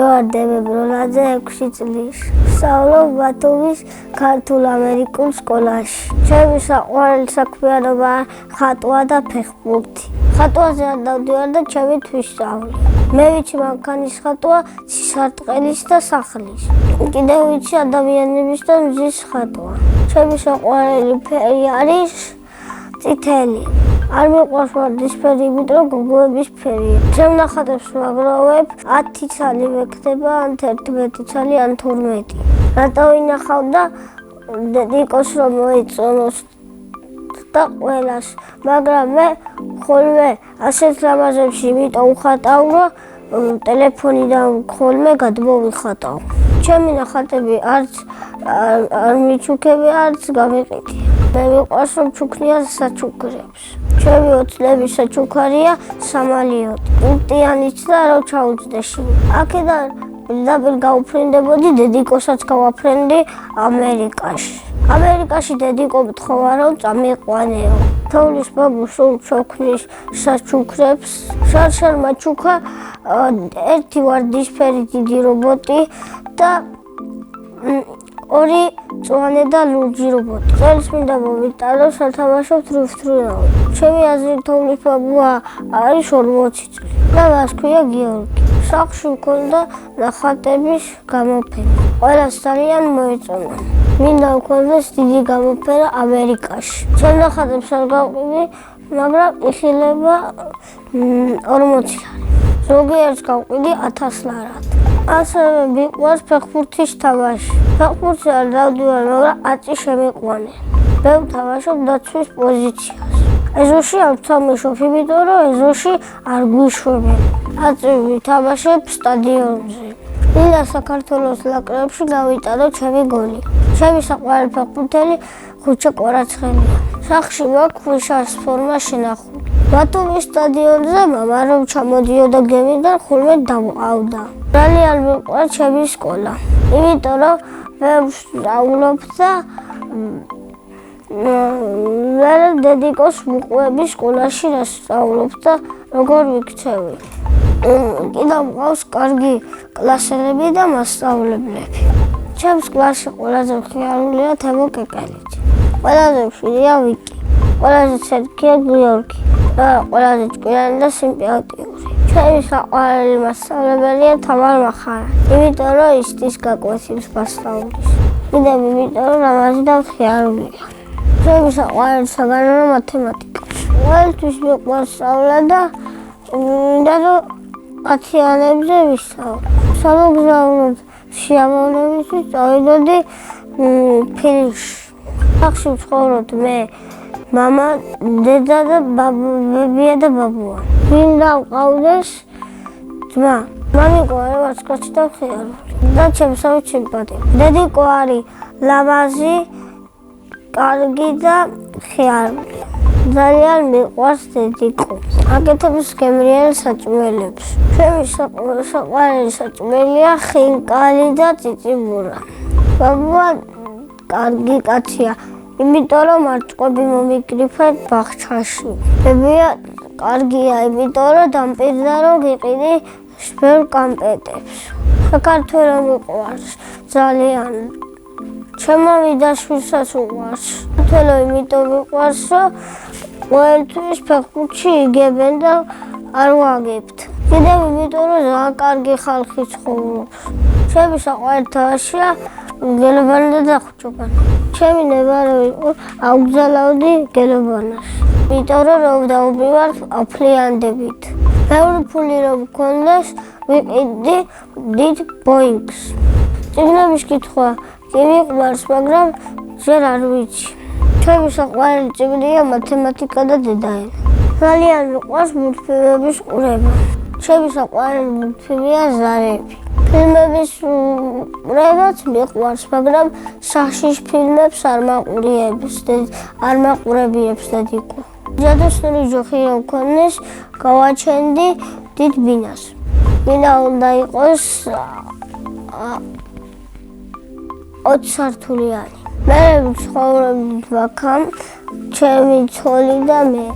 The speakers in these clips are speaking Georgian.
ვივარდები ბროლაძე 6 წლის. ვსწავლობ ბათუმის ქართულ-ამერიკულ სკოლაში. ჩემი საყვარელი საქმიანობაა ხატვა და ფეხბურთი. ხატვაზე არ დავდივარ და ჩემი თვისწავლი. მე ვიცი მანქანის ხატვა, სისარტყელის და სახლის. კიდევ ვიცი ადამიანების და მზის ხატვა. ჩემი საყვარელი ფერი არის წითელი. არ მიყვარს ვარდისფერი, იმიტომ გოგოების ფერია. ჩემ ნახატებს ვაგროვებ 10 ცალი ვექნება, ან 11 ცალი, ან 12. რატო ვინახავ და დედიკოს რომ მოეწონოს და ყველას, მაგრამ მე ხოლმე ასეთ რამაზებში იმიტომ ვხატავ, რომ ტელეფონიდან ხოლმე გადმოვიხატავ. ჩემი ნახატები არც არ მიჩუქები, არც გამიყიდი. მე მიყვარს რომ ჩუქნიან საჩუქრებს. ჩემი ოცნების საჩუქარია სამალიოტი. პუნქტიანიც და რო ჩაუძდეში. აქედან პირდაპირ გავუფრინდებოდი, დედიკოსაც გავაფრენდი ამერიკაში. ამერიკაში დედიკო მთხოვა რომ წამიყვანეო. თოვლის ბაბუ სულ ჩოქნის საჩუქრებს. შარშან მაჩუქა ერთი ვარდისფერი დიდი რობოტი და 2 მწვანე და ლურჯი რობოტი. წელს მინდა მოვიტანო სათამაშო თრუფთრუნავი. ჩემი აზრით თოვლის ბაბუა არის 40 წელი და მას ქვია გიორგი. სახლში მქონდა ნახატების გამოფენა. ყველას ძალიან მოეწონა. მინდა მქონდეს დიდი გამოფენა ამერიკაში. ჩემ ნახატებს არ გავყიდი, მაგრამ იხილება 40 ლარი. ზოგიერთს გავყიდი 1000 ლარად. ასევე მიყვარს ფეხბურთის თამაში. ფეხბურთზე არ დავდივარ, მაგრამ აწი შემიყვანე. მე ვთამაშობ დაცვის პოზიციას. ეზოში არ ვთამაშობ, იმიტომ რომ ეზოში არ გვიშვებენ. აწი ვითამაშებ სტადიონზე. მინდა საქართველოს ნაკრებში გავიტანო ჩემი გოლი. ჩემი საყვარელი ფეხბურთელი ხუჩა კვარაცხელია. სახლში მაქვს ქვიშას ფორმა შენახული. ბათუმის სტადიონზე მამა რომ ჩამოდიოდა გემიდან ხოლმე დავყავდა. ძალიან მიყვარს ჩემი სკოლა. იმიტომ რომ მე ვსწავლობ და მე დედიკოს მუყვები სკოლაში ვსწავლობ და როგორ ვიქცევი. კიდევ მყავს კარგი კლასელები და მასწავლებლები. ჩემს კლასში ყველაზე მხიარულია თემო კეკელიძე. ყველაზე მშვიდია ვიკი. ყველაზე ცერკია გიორგი. და ყველაზე ჭკვიანი და სიმპათიური. ჩემი საყვარელი მასწავლებელია თამარ მახარა. იმიტომ რომ ისტის გაკვეთილს მასწავლის. კიდევ იმიტომ რომ ლამაზი და მხიარულია. ჩემი საყვარელი საგანონო მათემატიკა. ყველთვის მიყვარს სწავლა და მინდა რომ ათიანებზე ვისწავლო. სამოგზაუროდ შეამოვნებისთვის წავიდოდი ფინიშში. სახლში ვცხოვრობ მე, მამა, დედა და ბებია და ბაბუა. მინდა ვყავდეს ძმა. მამიკო არის კაცი და მხიარული. და ჩემსავით სიმპათიური. დედიკო არის ლამაზი, კარგი და მხიარული. ძალიან მიყვარს დედიკო. აკეთებს გემრიელ საჭმელებს. ჩემი საყვარელი საჭმელია ხინკალი და წიწიბურა. ბაბუა კარგი კაცია, იმიტომ რომ არ ჭყვები მომიკრიფეთ ბაღჩაში. ბებია კარგია, იმიტომ რომ დამპირდა რომ გიყიდი ბევრ კამპეტებს. საქართველო მიყვარს ძალიან. ჩემო მიდაშვილსაც უყვარს. საქართველო იმიტომ მიყვარს, რომ ყველთვის ფეხბურთში იგებენ და არ ვაგებთ. კიდევ იმიტომ რომ ძალიან კარგი ხალხი ცხოვრობს. ჩემი საყვარელი თამაშია გელობანი და დახუჭობანი. ჩემი ნებარე იყო აუგზალავდი გელობანას. იმიტომ რომ დავდივარ აფლიანდებით. ბევრი ფული რომ მქონდეს, ვიყიდი დიდ ბოინგს. წიგნების კითხვა კი მიყვარს, მაგრამ ჯერ არ ვიცი. ჩემი საყვარელი წიგნია მათემატიკა და დედაენა. ძალიან მიყვარს მულტფილმების ყურება. ჩემი საყვარელი მულტფილმია ზარები. ფილმების ყურებაც მიყვარს, მაგრამ სახშიშ ფილმებს არ მაყურებიებს დედიკო. ჯადოსნური ჯოხი რომ მქონდეს, გავაჩენდი დიდ ბინას. ბინა უნდა იყოს 20 სართულიანი. მე ვცხოვრობდი ბაქამ, ჩემი ცოლი და მე.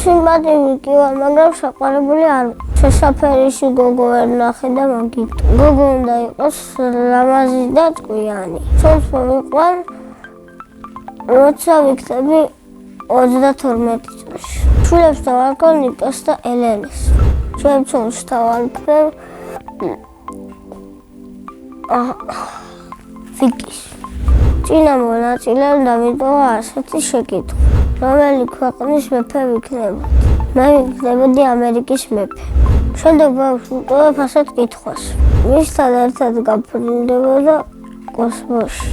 სიმპათიური კი ვარ, მაგრამ საყვარელი არ ვარ. შესაფერიში გოგო ვერ ნახე და მაგით. გოგო უნდა იყოს ლამაზი და ჭკვიანი. ცოლს მოვიყვან, როცა ვიქნები 32 წელში. შვილებს დავარქვა ნიკას და ელენეს. ჩემ ცოლს დავარქვევ ვიკის. წინა მონაწილემ დამიტოვა ასეთი შეკითხვა. რომელი ქვეყნის მეფე ვიქნებოდი? მე ვიქნებოდი ამერიკის მეფე. შემდეგ ვუყურებ ასეთ კითხვას. ვისთან ერთად გავფრინდებოდა კოსმოსში?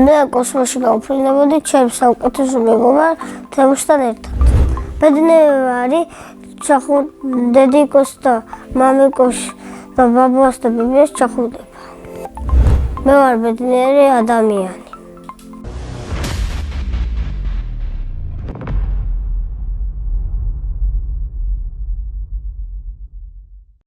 მე კოსმოსში გავფრინდებოდი ჩემს საუკეთესო მეგობართან ერთად. ბედნიერი არის დედიკოს და მამიკოს და ბაბუას და ბიბიას ჩახუტება. მე ვარ ბედნიერი ადამიანი.